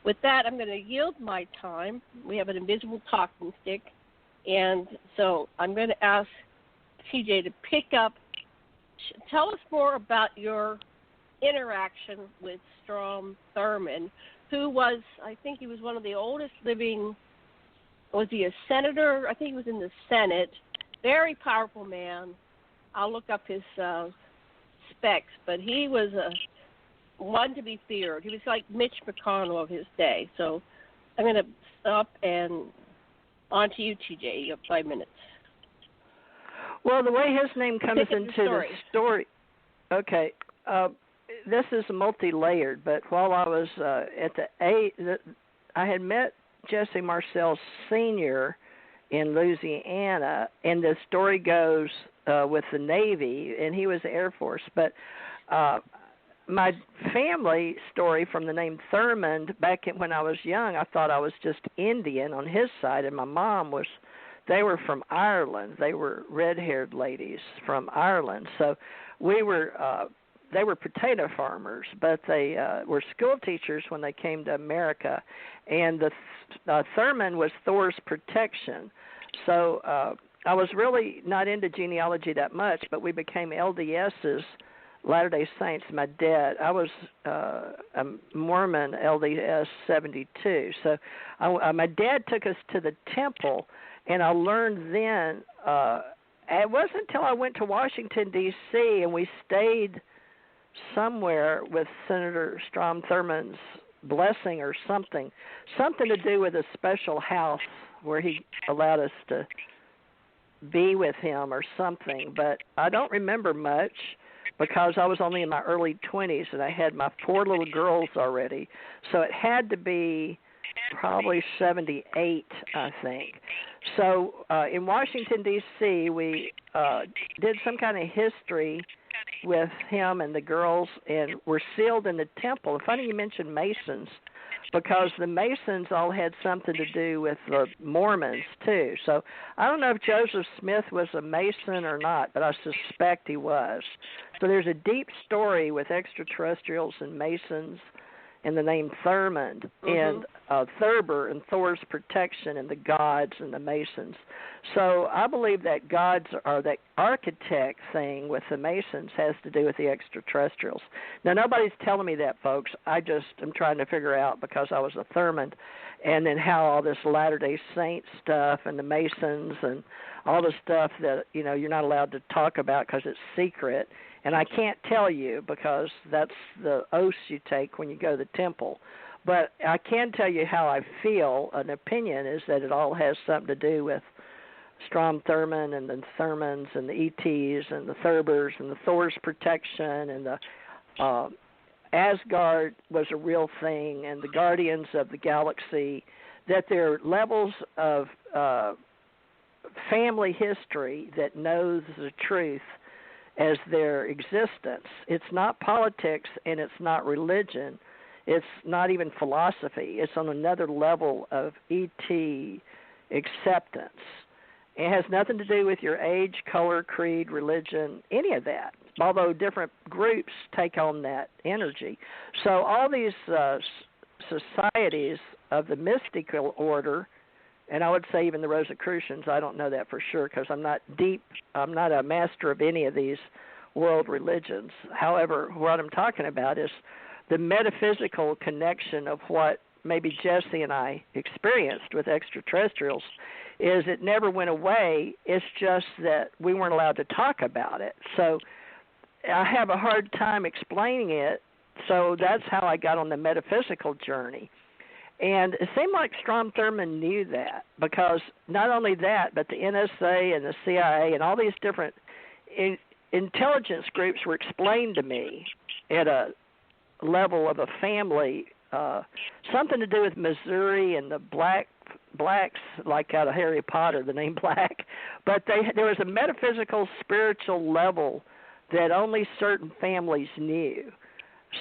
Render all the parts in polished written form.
with that, I'm going to yield my time. We have an invisible talking stick, and so I'm going to ask TJ to pick up. Tell us more about your interaction with Strom Thurmond, who was, I think he was one of the oldest living, was he a senator? I think he was in the Senate. Very powerful man. I'll look up his specs, but he was one to be feared. He was like Mitch McConnell of his day. So I'm going to stop and on to you, TJ. You have 5 minutes. Well, the way his name comes into the story, okay, this is multi-layered, but while I was at I had met Jesse Marcel Sr. in Louisiana, and the story goes with the Navy, and he was Air Force, but my family story from the name Thurmond, back when I was young, I thought I was just Indian on his side, and my mom was, they were from Ireland. They were red-haired ladies from Ireland. So we were, they were potato farmers, but they were school teachers when they came to America, and the Thurmond was Thor's protection. So I was really not into genealogy that much, but we became LDSs, Latter-day Saints. My dad, I was a Mormon LDS 72. So my dad took us to the temple, and I learned then, it wasn't until I went to Washington, D.C., and we stayed somewhere with Senator Strom Thurmond's blessing or something to do with a special house where he allowed us to be with him or something. But I don't remember much, because I was only in my early 20s, and I had my 4 little girls already. So it had to be probably 78, I think. So in Washington, D.C., we did some kind of history with him and the girls, and were sealed in the temple. Funny you mentioned Masons, because the Masons all had something to do with the Mormons, too. So I don't know if Joseph Smith was a Mason or not, but I suspect he was. So there's a deep story with extraterrestrials and Masons and the name Thurmond, and Thurber and Thor's protection and the gods and the Masons. So I believe that gods, or that architect thing with the Masons, has to do with the extraterrestrials. Now, nobody's telling me that, folks. I just am trying to figure out, because I was a Thurmond, and then how all this Latter-day Saint stuff and the Masons and all the stuff that, you know, you're not allowed to talk about because it's secret. And I can't tell you, because that's the oath you take when you go to the temple. But I can tell you how I feel. An opinion is that it all has something to do with Strom Thurmond and the Thurmonds and the ETs and the Thurbers and the Thor's protection, and the Asgard was a real thing, and the Guardians of the Galaxy, that there are levels of family history that knows the truth as their existence. It's not politics, and it's not religion. It's not even philosophy. It's on another level of ET acceptance. It has nothing to do with your age, color, creed, religion, any of that, although different groups take on that energy. So all these societies of the mystical order, and I would say even the Rosicrucians, I don't know that for sure because I'm not a master of any of these world religions. However, what I'm talking about is the metaphysical connection of what maybe Jesse and I experienced with extraterrestrials. Is it never went away. It's just that we weren't allowed to talk about it. So I have a hard time explaining it. So that's how I got on the metaphysical journey. And it seemed like Strom Thurmond knew that, because not only that, but the NSA and the CIA and all these different intelligence groups were explained to me at a level of a family, something to do with Missouri and the blacks, like out of Harry Potter, the name Black. But there was a metaphysical, spiritual level that only certain families knew.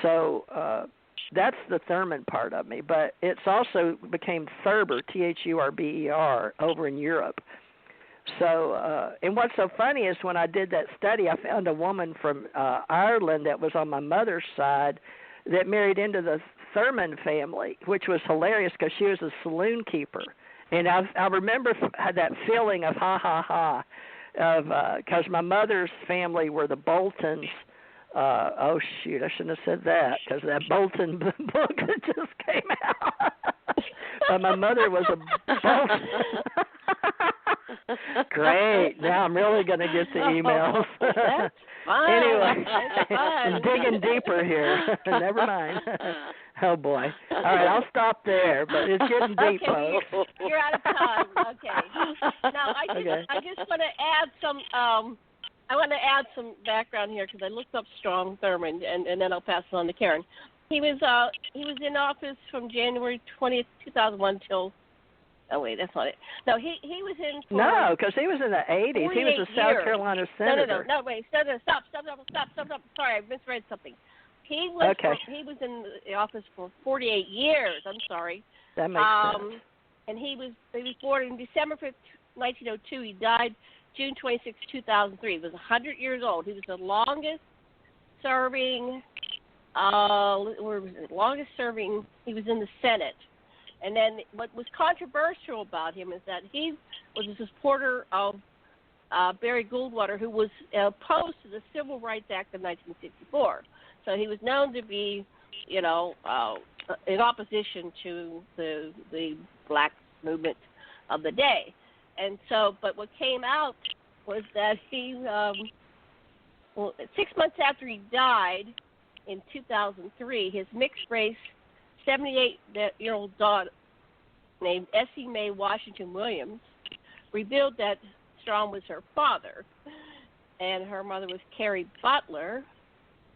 So that's the Thurmond part of me. But it's also became Thurber, Thurber, over in Europe. So, and what's so funny is when I did that study, I found a woman from Ireland that was on my mother's side that married into the Thurman family, which was hilarious because she was a saloon keeper. And I remember had that feeling of ha ha ha, of because my mother's family were the Boltons. Oh shoot, I shouldn't have said that because that Bolton book that just came out. But my mother was a Bolton. Great. Now I'm really going to get the emails. That's fine. Anyway, that's fine. I'm digging deeper here. Never mind. Oh boy. All right, I'll stop there. But it's getting deep, folks. You're out of time. Okay. Now I just want to add some. I want to add some background here because I looked up Strom Thurmond, and then I'll pass it on to Karen. He was in office from January 20th, 2001 till. Oh wait, that's not it. No, he was in. No, because he was in the 80s. He was a South Carolina senator. No, wait, stop. Sorry, I misread something. He was in the office for 48 years. I'm sorry. That makes sense. And he was born in December 5th, 1902. He died June 26, 2003. He was 100 years old. He was the longest serving. He was in the Senate. And then what was controversial about him is that he was a supporter of Barry Goldwater, who was opposed to the Civil Rights Act of 1964. So he was known to be, in opposition to the black movement of the day. And so, but what came out was that he, 6 months after he died in 2003, his mixed race 78-year-old daughter named Essie Mae Washington Williams revealed that Strom was her father, and her mother was Carrie Butler,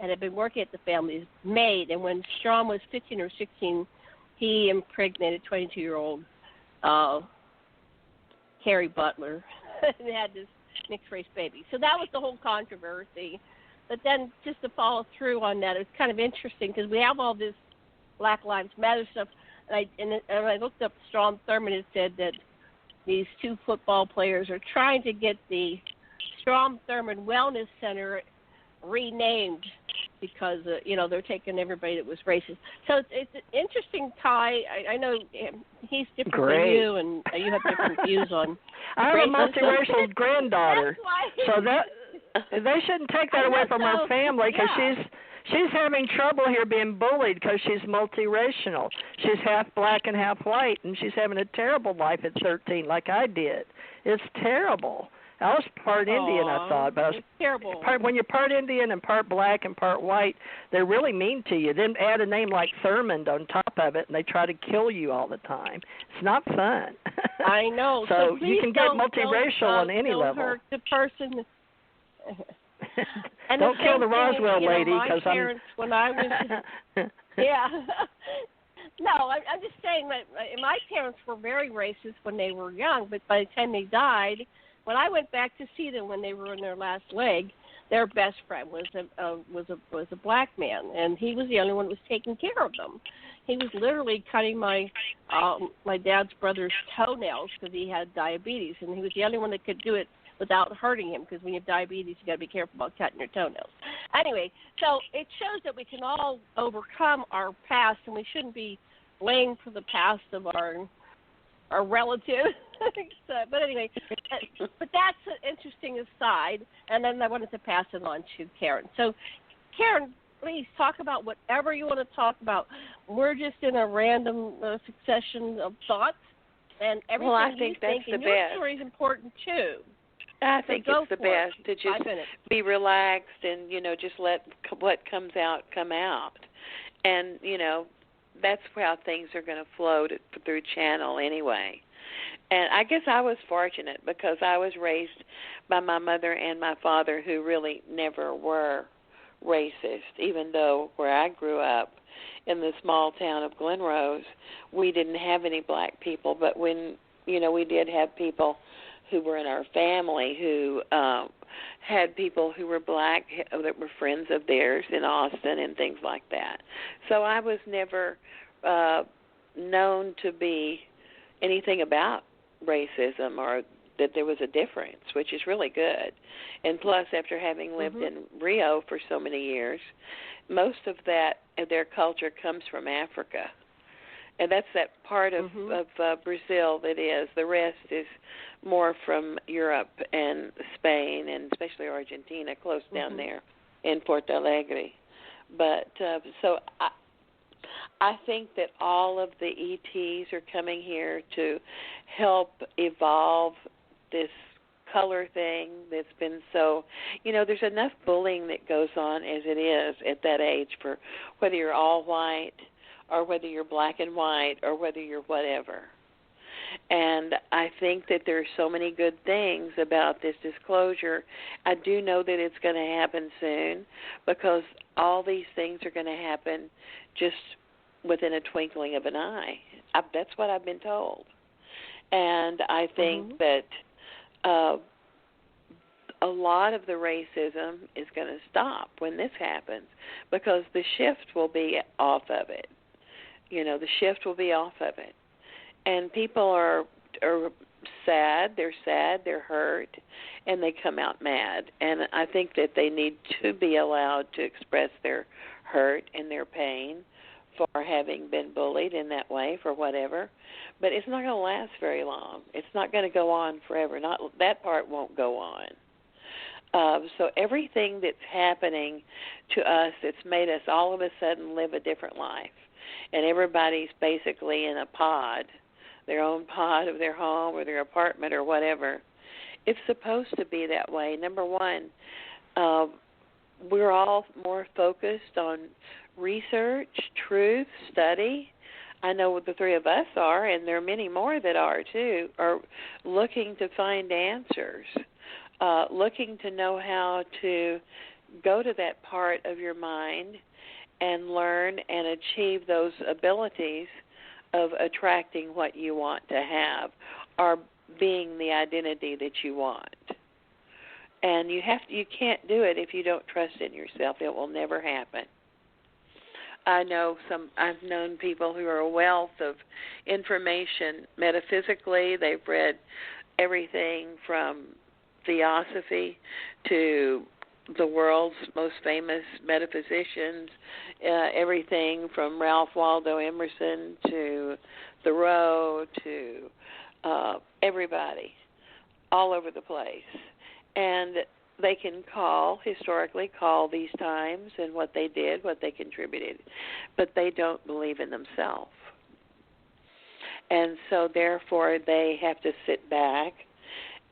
and had been working at the family's maid. And when Strom was 15 or 16, he impregnated 22-year-old Carrie Butler and had this mixed-race baby. So that was the whole controversy. But then just to follow through on that, it's kind of interesting because we have all this Black Lives Matter stuff, and I looked up Strom Thurmond. It said that these two football players are trying to get the Strom Thurmond Wellness Center renamed because they're taking everybody that was racist. So it's an interesting tie. I know he's different from you, and you have different views on. I have a multiracial granddaughter, so that they shouldn't take that away from her family because she's having trouble here being bullied because she's multiracial. She's half black and half white, and she's having a terrible life at 13 like I did. It's terrible. I was part Indian, I thought, but it's terrible. When you're part Indian and part black and part white, they're really mean to you. Then add a name like Thurmond on top of it, and they try to kill you all the time. It's not fun. I know. So you can get multiracial on any level. Hurt the person. And don't kill the Roswell lady because I'm. When I was, yeah. No, I'm just saying that my parents were very racist when they were young, but by the time they died, when I went back to see them when they were in their last leg, their best friend was a black man, and he was the only one who was taking care of them. He was literally cutting my dad's brother's toenails because he had diabetes, and he was the only one that could do it without hurting him, because when you have diabetes, you got to be careful about cutting your toenails. Anyway, so it shows that we can all overcome our past, and we shouldn't be blamed for the past of our relatives. So, but anyway, but that's an interesting aside, and then I wanted to pass it on to Karen. So, Karen, please talk about whatever you want to talk about. We're just in a random succession of thoughts, and everything I think that's the and best. Your story is important too. I think it's the best to just be relaxed and, just let what comes out come out. And, that's how things are going to flow through channel anyway. And I guess I was fortunate because I was raised by my mother and my father who really never were racist, even though where I grew up in the small town of Glen Rose, we didn't have any black people. But when, we did have people who were in our family who had people who were black that were friends of theirs in Austin and things like that. So I was never known to be anything about racism or that there was a difference, which is really good. And plus, after having lived in Rio for so many years, most of their culture comes from Africa. And that's that part of Brazil that is. The rest is more from Europe and Spain, and especially Argentina, close down there in Porto Alegre. But so I think that all of the ETs are coming here to help evolve this color thing that's been so, there's enough bullying that goes on as it is at that age, for whether you're all white or whether you're black and white or whether you're whatever. And I think that there are so many good things about this disclosure. I do know that it's going to happen soon, because all these things are going to happen just within a twinkling of an eye. That's what I've been told. And I think that a lot of the racism is going to stop when this happens, because the shift will be off of it. The shift will be off of it. And people are sad, they're hurt, and they come out mad. And I think that they need to be allowed to express their hurt and their pain for having been bullied in that way, for whatever. But it's not going to last very long. It's not going to go on forever. That part won't go on. So everything that's happening to us that's made us all of a sudden live a different life, and everybody's basically in a pod, their own pod of their home or their apartment or whatever, it's supposed to be that way. Number one, we're all more focused on research, truth, study. I know the three of us are, and there are many more that are too, are looking to find answers, looking to know how to go to that part of your mind and learn and achieve those abilities of attracting what you want to have, or being the identity that you want. And you can't do it if you don't trust in yourself. It will never happen. I've known people who are a wealth of information metaphysically. They've read everything from theosophy to the world's most famous metaphysicians, everything from Ralph Waldo Emerson to Thoreau to everybody, all over the place. And they can historically call these times and what they did, what they contributed, but they don't believe in themselves. And so therefore they have to sit back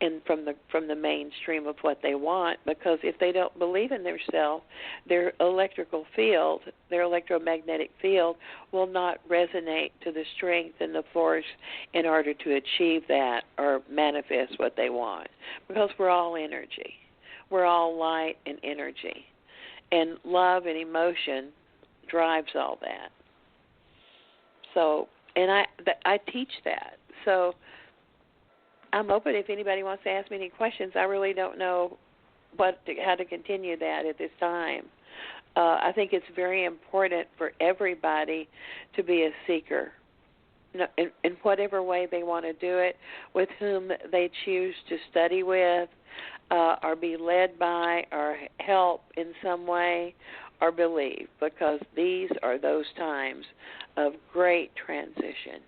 and from the mainstream of what they want, because if they don't believe in themselves, their electrical field, their electromagnetic field will not resonate to the strength and the force in order to achieve that or manifest what they want, because we're all energy. We're all light and energy, and love and emotion drives all that. So, and I teach that. So I'm open if anybody wants to ask me any questions. I really don't know how to continue that at this time. I think it's very important for everybody to be a seeker, in whatever way they want to do it, with whom they choose to study with, or be led by, or help in some way, or believe, because these are those times of great transition.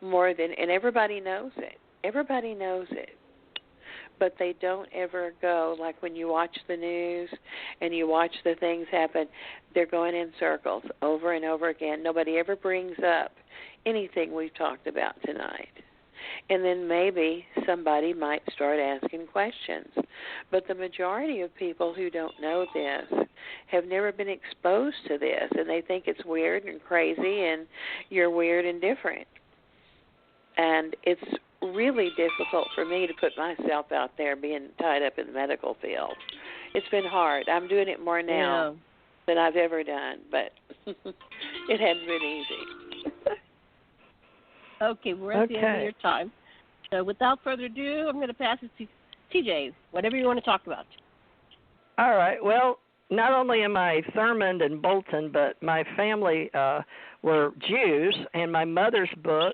And everybody knows it. Everybody knows it. But they don't ever go, like when you watch the news and you watch the things happen, they're going in circles over and over again. Nobody ever brings up anything we've talked about tonight. And then maybe somebody might start asking questions. But the majority of people who don't know this have never been exposed to this, and they think it's weird and crazy, and you're weird and different. And it's really difficult for me to put myself out there being tied up in the medical field. It's been hard. I'm doing it more now than I've ever done, but it hadn't been easy. Okay, we're at the end of your time. So without further ado, I'm going to pass it to TJ, whatever you want to talk about. All right. Well, not only am I Thurmond and Bolton, but my family were Jews, and my mother's book,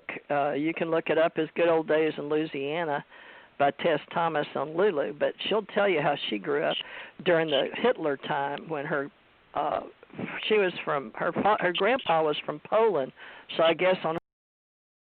you can look it up, is Good Old Days in Louisiana. by Tess Thomas on Lulu, but she'll tell you how she grew up during the Hitler time when her grandpa was from Poland, so I guess on